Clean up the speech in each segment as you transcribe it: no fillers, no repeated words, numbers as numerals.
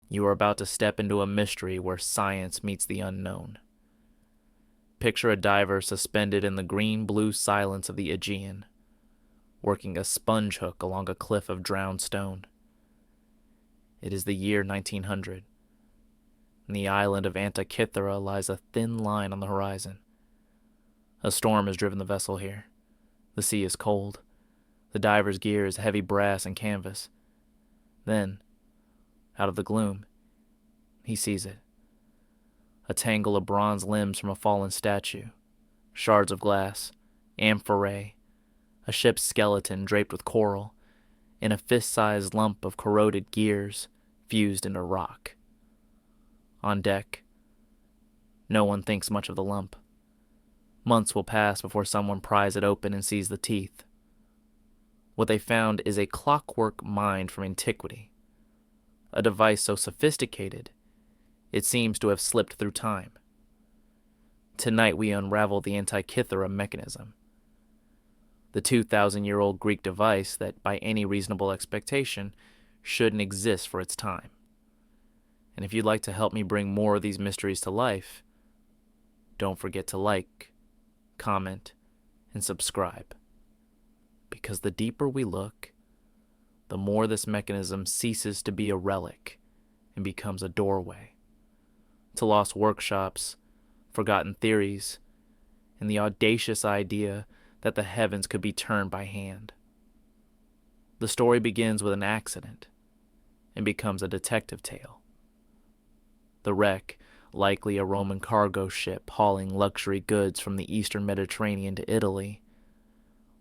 You are about to step into a mystery where science meets the unknown. Picture a diver suspended in the green-blue silence of the Aegean, working a sponge hook along a cliff of drowned stone. It is the year 1900, and the island of Antikythera lies a thin line on the horizon. A storm has driven the vessel here. The sea is cold. The diver's gear is heavy brass and canvas. Then, out of the gloom, he sees it. A tangle of bronze limbs from a fallen statue, shards of glass, amphorae, a ship's skeleton draped with coral, and a fist-sized lump of corroded gears fused into rock. On deck, no one thinks much of the lump. Months will pass before someone pries it open and sees the teeth. What they found is a clockwork mind from antiquity, a device so sophisticated it seems to have slipped through time. Tonight we unravel the Antikythera Mechanism, the 2,000-year-old Greek device that, by any reasonable expectation, shouldn't exist for its time. And if you'd like to help me bring more of these mysteries to life, don't forget to like, comment, and subscribe. Because the deeper we look, the more this mechanism ceases to be a relic and becomes a doorway to lost workshops, forgotten theories, and the audacious idea that the heavens could be turned by hand. The story begins with an accident and becomes a detective tale. The wreck, likely a Roman cargo ship hauling luxury goods from the eastern Mediterranean to Italy,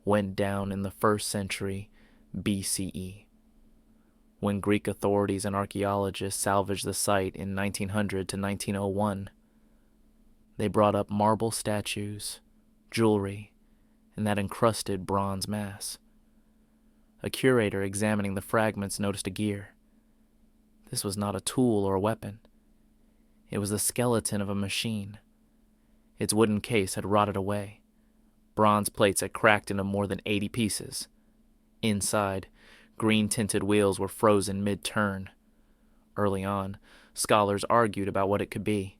went down in the 1st century BCE. When Greek authorities and archaeologists salvaged the site in 1900 to 1901, they brought up marble statues, jewelry, and that encrusted bronze mass. A curator examining the fragments noticed a gear. This was not a tool or a weapon. It was the skeleton of a machine. Its wooden case had rotted away. Bronze plates had cracked into more than 80 pieces. Inside, green-tinted wheels were frozen mid-turn. Early on, scholars argued about what it could be.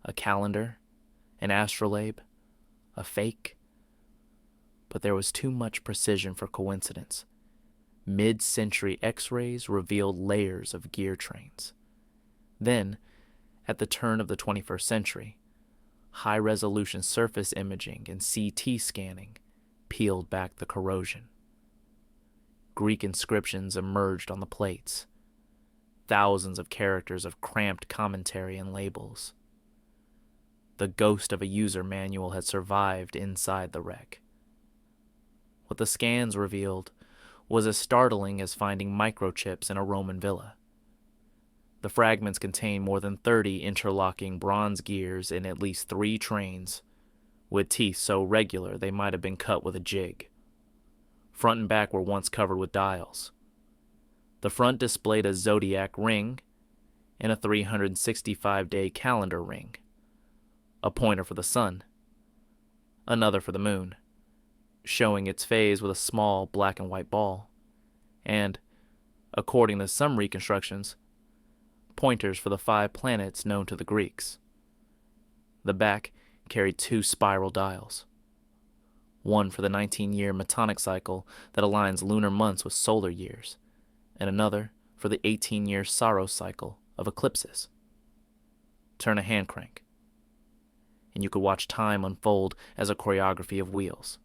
A calendar? An astrolabe? A fake? But there was too much precision for coincidence. Mid-century X-rays revealed layers of gear trains. Then, at the turn of the 21st century, high-resolution surface imaging and CT scanning peeled back the corrosion. Greek inscriptions emerged on the plates, thousands of characters of cramped commentary and labels. The ghost of a user manual had survived inside the wreck. What the scans revealed was as startling as finding microchips in a Roman villa. The fragments contained more than 30 interlocking bronze gears in at least 3 trains, with teeth so regular they might have been cut with a jig. Front and back were once covered with dials. The front displayed a zodiac ring and a 365-day calendar ring, a pointer for the sun, another for the moon, showing its phase with a small black and white ball, and, according to some reconstructions, pointers for the 5 planets known to the Greeks. The back carried 2 spiral dials, one for the 19-year Metonic cycle that aligns lunar months with solar years, and another for the 18-year Saros cycle of eclipses. Turn a hand crank, and you could watch time unfold as a choreography of wheels.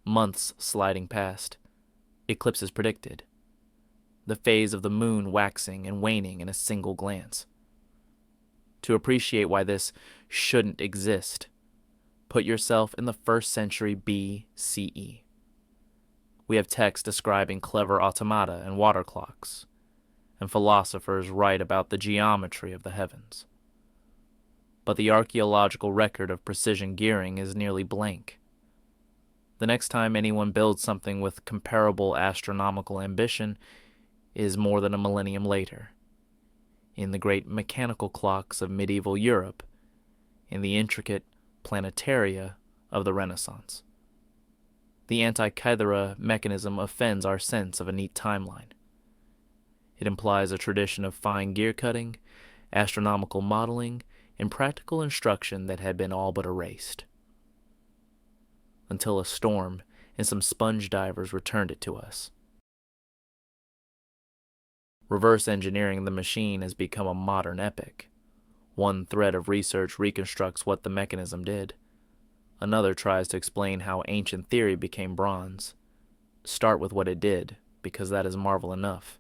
Months sliding past, eclipses predicted, the phase of the moon waxing and waning in a single glance. To appreciate why this shouldn't exist, put yourself in the 1st century BCE. We have texts describing clever automata and water clocks, and philosophers write about the geometry of the heavens. But the archaeological record of precision gearing is nearly blank. The next time anyone builds something with comparable astronomical ambition is more than a millennium later, in the great mechanical clocks of medieval Europe, in the intricate planetaria of the Renaissance. The Antikythera Mechanism offends our sense of a neat timeline. It implies a tradition of fine gear cutting, astronomical modeling, and practical instruction that had been all but erased. Until a storm and some sponge divers returned it to us. Reverse engineering the machine has become a modern epic. One thread of research reconstructs what the mechanism did. Another tries to explain how ancient theory became bronze. Start with what it did, because that is marvel enough.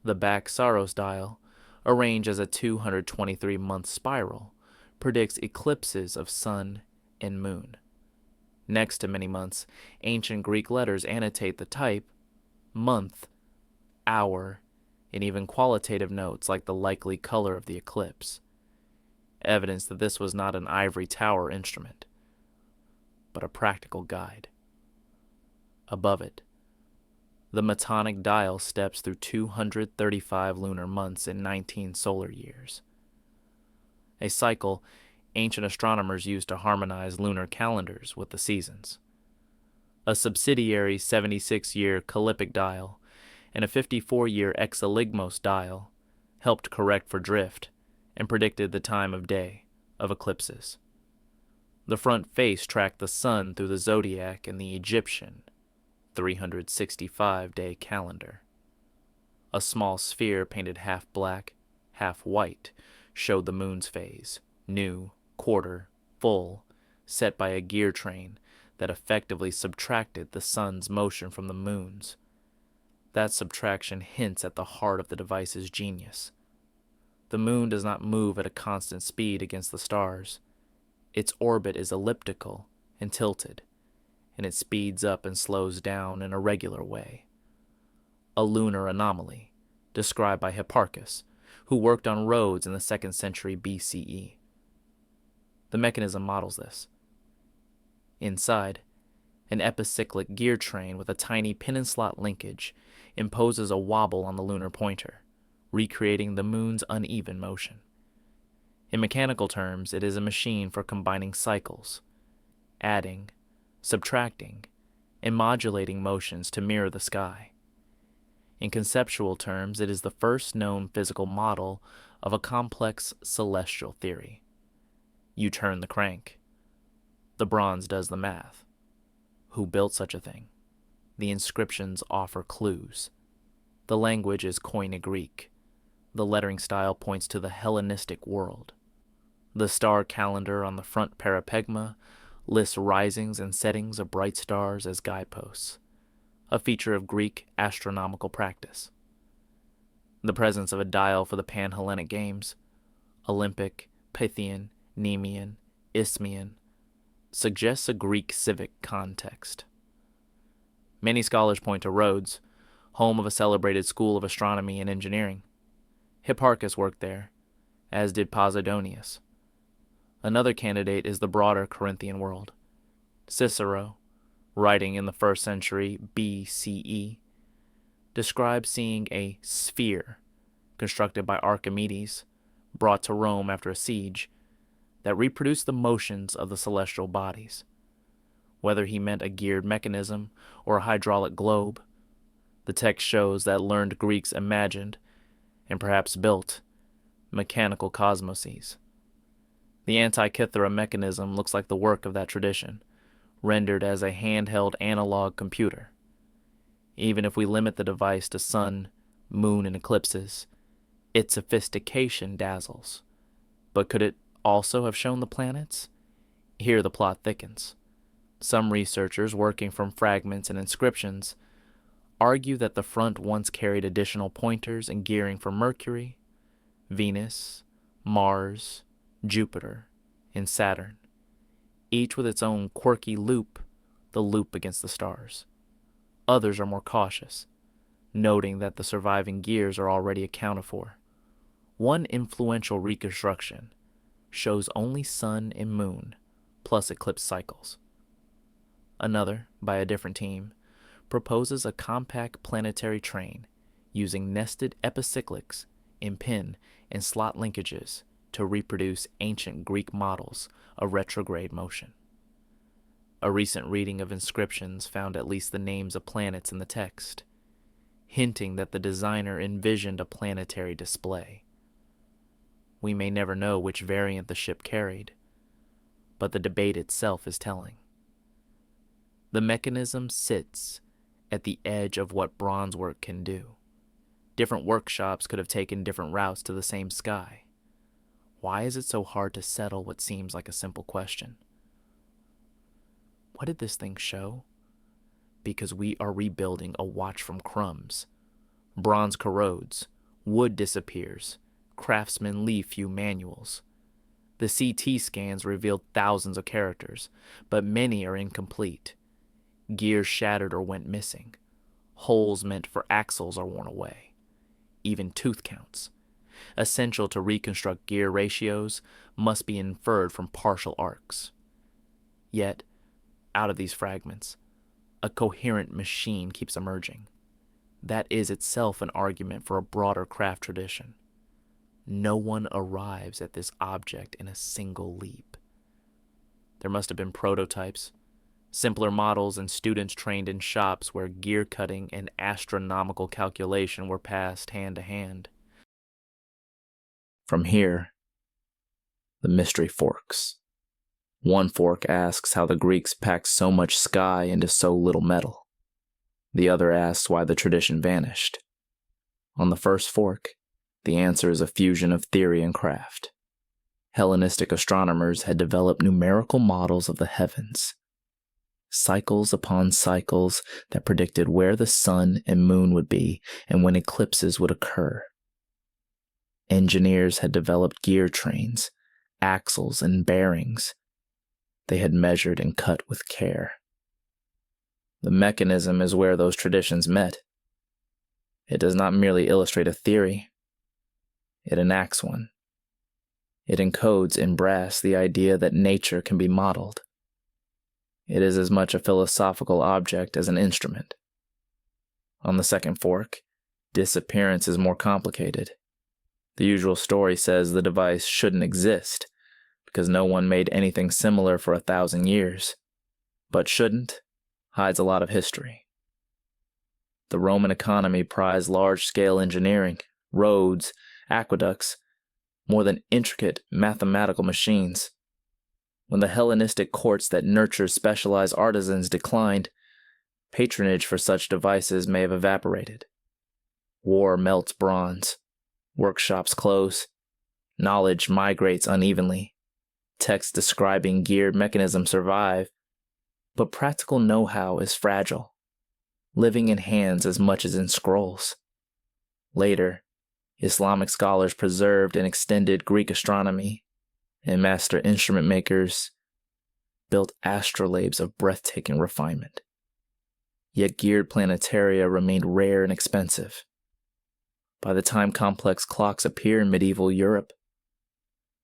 The back Saros dial, arranged as a 223-month spiral, predicts eclipses of sun and moon. Next to many months, ancient Greek letters annotate the type, month, hour, and even qualitative notes like the likely color of the eclipse. Evidence that this was not an ivory tower instrument, but a practical guide. Above it, the Metonic dial steps through 235 lunar months in 19 solar years. A cycle ancient astronomers used to harmonize lunar calendars with the seasons. A subsidiary 76-year Callipic dial and a 54-year Exeligmos dial helped correct for drift and predicted the time of day of eclipses. The front face tracked the sun through the zodiac and the Egyptian 365-day calendar. A small sphere painted half black, half white showed the moon's phase, new, quarter, full, set by a gear train that effectively subtracted the sun's motion from the moon's. That subtraction hints at the heart of the device's genius. The moon does not move at a constant speed against the stars. Its orbit is elliptical and tilted, and it speeds up and slows down in a regular way. A lunar anomaly, described by Hipparchus, who worked on roads in the 2nd century BCE. The mechanism models this. Inside, an epicyclic gear train with a tiny pin and slot linkage imposes a wobble on the lunar pointer, recreating the moon's uneven motion. In mechanical terms, it is a machine for combining cycles, adding, subtracting, and modulating motions to mirror the sky. In conceptual terms, it is the first known physical model of a complex celestial theory. You turn the crank. The bronze does the math. Who built such a thing? The inscriptions offer clues. The language is Koine Greek. The lettering style points to the Hellenistic world. The star calendar on the front parapegma lists risings and settings of bright stars as guideposts, a feature of Greek astronomical practice. The presence of a dial for the Pan-Hellenic Games, Olympic, Pythian, Nemean, Isthmian, suggests a Greek civic context. Many scholars point to Rhodes, home of a celebrated school of astronomy and engineering. Hipparchus worked there, as did Posidonius. Another candidate is the broader Corinthian world. Cicero, writing in the 1st century BCE, describes seeing a sphere constructed by Archimedes, brought to Rome after a siege, that reproduced the motions of the celestial bodies. Whether he meant a geared mechanism or a hydraulic globe, the text shows that learned Greeks imagined, and perhaps built, mechanical cosmoses. The Antikythera Mechanism looks like the work of that tradition, rendered as a handheld analog computer. Even if we limit the device to sun, moon, and eclipses, its sophistication dazzles. But could it also have shown the planets? Here the plot thickens. Some researchers working from fragments and inscriptions argue that the front once carried additional pointers and gearing for Mercury, Venus, Mars, Jupiter, and Saturn, each with its own quirky loop, the loop against the stars. Others are more cautious, noting that the surviving gears are already accounted for. One influential reconstruction shows only sun and moon, plus eclipse cycles. Another, by a different team, proposes a compact planetary train using nested epicyclics in pin and slot linkages to reproduce ancient Greek models of retrograde motion. A recent reading of inscriptions found at least the names of planets in the text. hinting that the designer envisioned a planetary display. We may never know which variant the ship carried, but the debate itself is telling. The mechanism sits at the edge of what bronze work can do. Different workshops could have taken different routes to the same sky. Why is it so hard to settle what seems like a simple question? What did this thing show? Because we are rebuilding a watch from crumbs. Bronze corrodes, wood disappears, craftsmen leave few manuals. The CT scans revealed thousands of characters, but many are incomplete. Gears shattered or went missing. Holes meant for axles are worn away. Even tooth counts, essential to reconstruct gear ratios, must be inferred from partial arcs. Yet, out of these fragments, a coherent machine keeps emerging. That is itself an argument for a broader craft tradition. No one arrives at this object in a single leap. There must have been prototypes, simpler models, and students trained in shops where gear cutting and astronomical calculation were passed hand to hand. From here, the mystery forks. One fork asks how the Greeks packed so much sky into so little metal. The other asks why the tradition vanished. On the first fork, the answer is a fusion of theory and craft. Hellenistic astronomers had developed numerical models of the heavens, cycles upon cycles that predicted where the sun and moon would be and when eclipses would occur. Engineers had developed gear trains, axles, and bearings. They had measured and cut with care. The mechanism is where those traditions met. It does not merely illustrate a theory. It enacts one. It encodes in brass the idea that nature can be modeled. It is as much a philosophical object as an instrument. On the second fork, disappearance is more complicated. The usual story says the device shouldn't exist because no one made anything similar for 1,000 years. But shouldn't hides a lot of history. The Roman economy prized large-scale engineering, roads, aqueducts, more than intricate mathematical machines. When the Hellenistic courts that nurtured specialized artisans declined, patronage for such devices may have evaporated. War melts bronze. Workshops close. Knowledge migrates unevenly. Texts describing geared mechanisms survive. But practical know-how is fragile, living in hands as much as in scrolls. Later, Islamic scholars preserved and extended Greek astronomy, and master instrument makers built astrolabes of breathtaking refinement. Yet geared planetaria remained rare and expensive. By the time complex clocks appear in medieval Europe,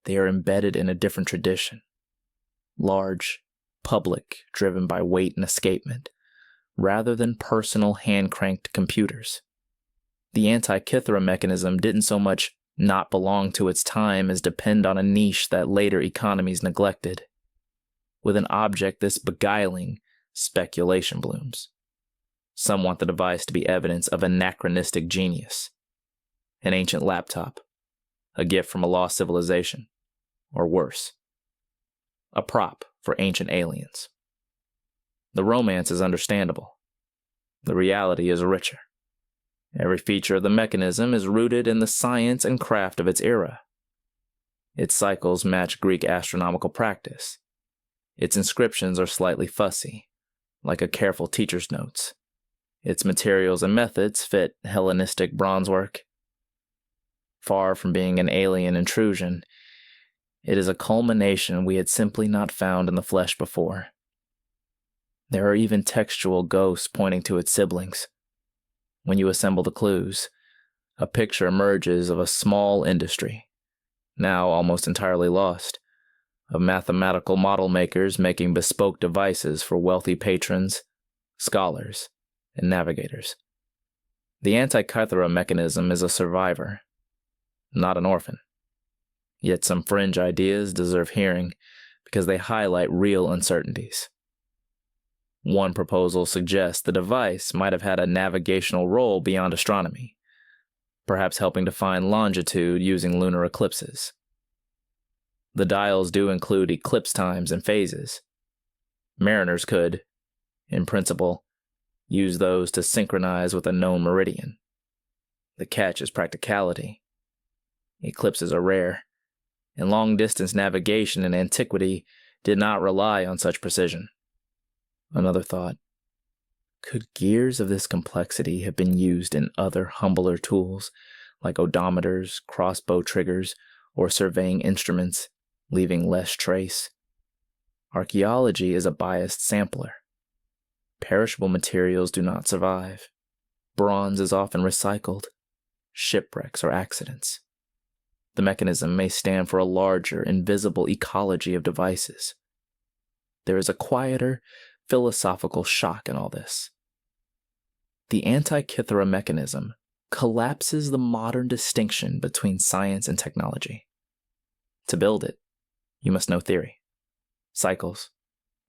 they are embedded in a different tradition. Large, public, driven by weight and escapement, rather than personal hand-cranked computers. The Antikythera Mechanism didn't so much not belong to its time as depend on a niche that later economies neglected. With an object this beguiling, speculation blooms. Some want the device to be evidence of anachronistic genius. An ancient laptop, a gift from a lost civilization, or worse, a prop for ancient aliens. The romance is understandable. The reality is richer. Every feature of the mechanism is rooted in the science and craft of its era. Its cycles match Greek astronomical practice. Its inscriptions are slightly fussy, like a careful teacher's notes. Its materials and methods fit Hellenistic bronzework. Far from being an alien intrusion, it is a culmination we had simply not found in the flesh before. There are even textual ghosts pointing to its siblings. When you assemble the clues, a picture emerges of a small industry, now almost entirely lost, of mathematical model makers making bespoke devices for wealthy patrons, scholars, and navigators. The Antikythera Mechanism is a survivor, not an orphan. Yet some fringe ideas deserve hearing because they highlight real uncertainties. One proposal suggests the device might have had a navigational role beyond astronomy, perhaps helping to find longitude using lunar eclipses. The dials do include eclipse times and phases. Mariners could, in principle, use those to synchronize with a known meridian. The catch is practicality. Eclipses are rare, and long-distance navigation in antiquity did not rely on such precision. Another thought. Could gears of this complexity have been used in other humbler tools, like odometers, crossbow triggers, or surveying instruments, leaving less trace? Archaeology is a biased sampler. Perishable materials do not survive. Bronze is often recycled. Shipwrecks or accidents. The mechanism may stand for a larger, invisible ecology of devices. There is a quieter, philosophical shock in all this. The Antikythera Mechanism collapses the modern distinction between science and technology. To build it, you must know theory, cycles,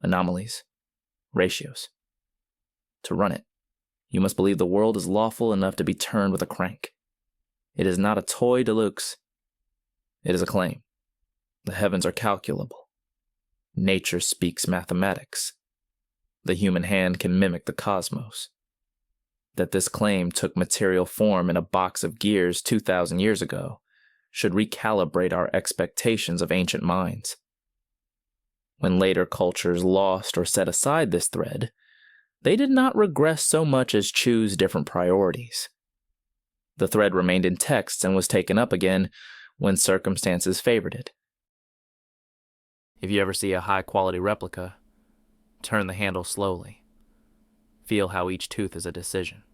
anomalies, ratios. To run it, you must believe the world is lawful enough to be turned with a crank. It is not a toy de luxe. It is a claim. The heavens are calculable. Nature speaks mathematics. The human hand can mimic the cosmos. That this claim took material form in a box of gears 2,000 years ago should recalibrate our expectations of ancient minds. When later cultures lost or set aside this thread, they did not regress so much as choose different priorities. The thread remained in texts and was taken up again when circumstances favored it. If you ever see a high-quality replica, turn the handle slowly. Feel how each tooth is a decision.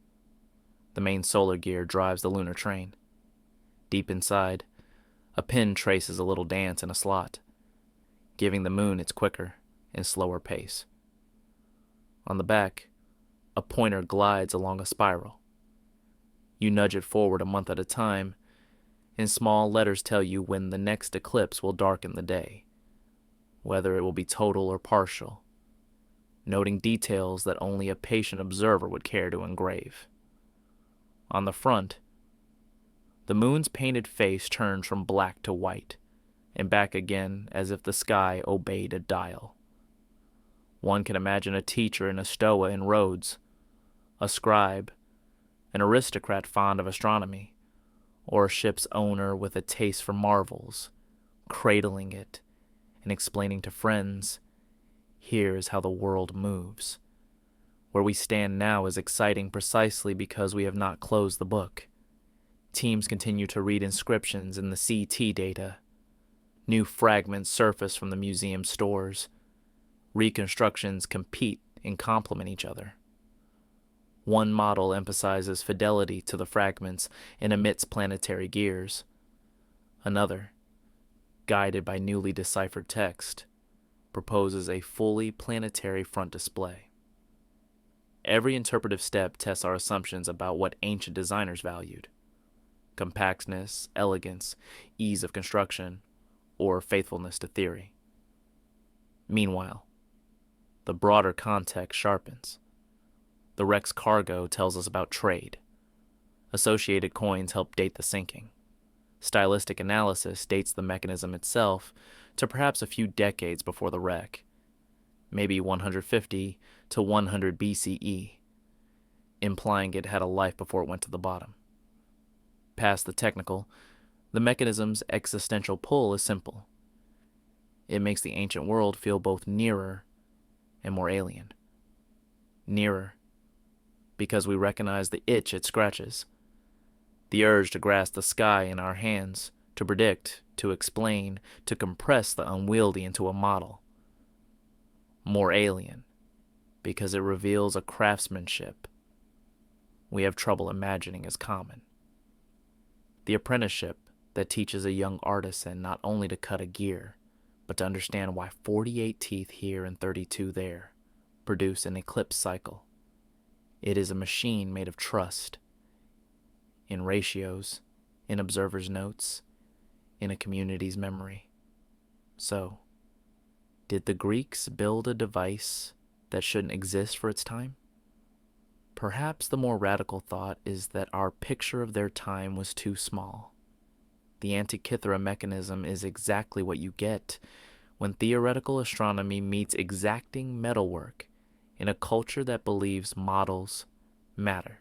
The main solar gear drives the lunar train. Deep inside, a pin traces a little dance in a slot, giving the moon its quicker and slower pace. On the back, a pointer glides along a spiral. You nudge it forward a month at a time, and small letters tell you when the next eclipse will darken the day, whether it will be total or partial, noting details that only a patient observer would care to engrave. On the front, the moon's painted face turns from black to white, and back again as if the sky obeyed a dial. One can imagine a teacher in a stoa in Rhodes, a scribe, an aristocrat fond of astronomy, or a ship's owner with a taste for marvels, cradling it and explaining to friends, here is how the world moves. Where we stand now is exciting precisely because we have not closed the book. Teams continue to read inscriptions in the CT data. New fragments surface from the museum stores. Reconstructions compete and complement each other. One model emphasizes fidelity to the fragments and emits planetary gears. Another, guided by newly deciphered text, proposes a fully planetary front display. Every interpretive step tests our assumptions about what ancient designers valued: compactness, elegance, ease of construction, or faithfulness to theory. Meanwhile, the broader context sharpens. The wreck's cargo tells us about trade. Associated coins help date the sinking. Stylistic analysis dates the mechanism itself to perhaps a few decades before the wreck, maybe 150 to 100 BCE, implying it had a life before it went to the bottom. Past the technical, the mechanism's existential pull is simple. It makes the ancient world feel both nearer and more alien. Nearer, because we recognize the itch it scratches, the urge to grasp the sky in our hands, to predict, to explain, to compress the unwieldy into a model. More alien, because it reveals a craftsmanship we have trouble imagining as common. The apprenticeship that teaches a young artisan not only to cut a gear, but to understand why 48 teeth here and 32 there produce an eclipse cycle. It is a machine made of trust, in ratios, in observers' notes, in a community's memory. So, did the Greeks build a device that shouldn't exist for its time? Perhaps the more radical thought is that our picture of their time was too small. The Antikythera Mechanism is exactly what you get when theoretical astronomy meets exacting metalwork in a culture that believes models matter.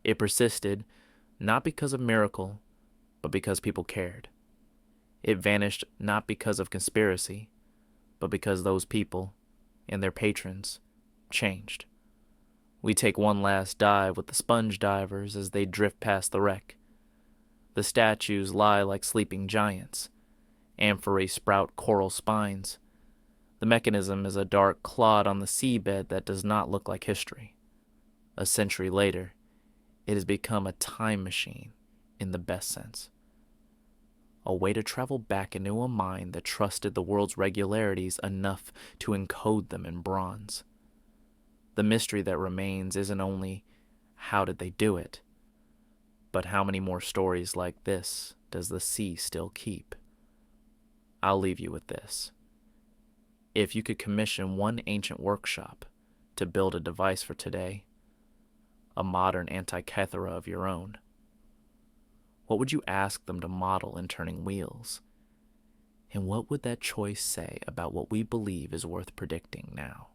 It persisted not because of miracle, but because people cared. It vanished not because of conspiracy, but because those people and their patrons changed. We take one last dive with the sponge divers as they drift past the wreck. The statues lie like sleeping giants. Amphorae sprout coral spines. The mechanism is a dark clod on the seabed that does not look like history. A century later, it has become a time machine in the best sense. A way to travel back into a mind that trusted the world's regularities enough to encode them in bronze. The mystery that remains isn't only how did they do it, but how many more stories like this does the sea still keep? I'll leave you with this. If you could commission one ancient workshop to build a device for today, a modern Antikythera of your own, what would you ask them to model in turning wheels? And what would that choice say about what we believe is worth predicting now?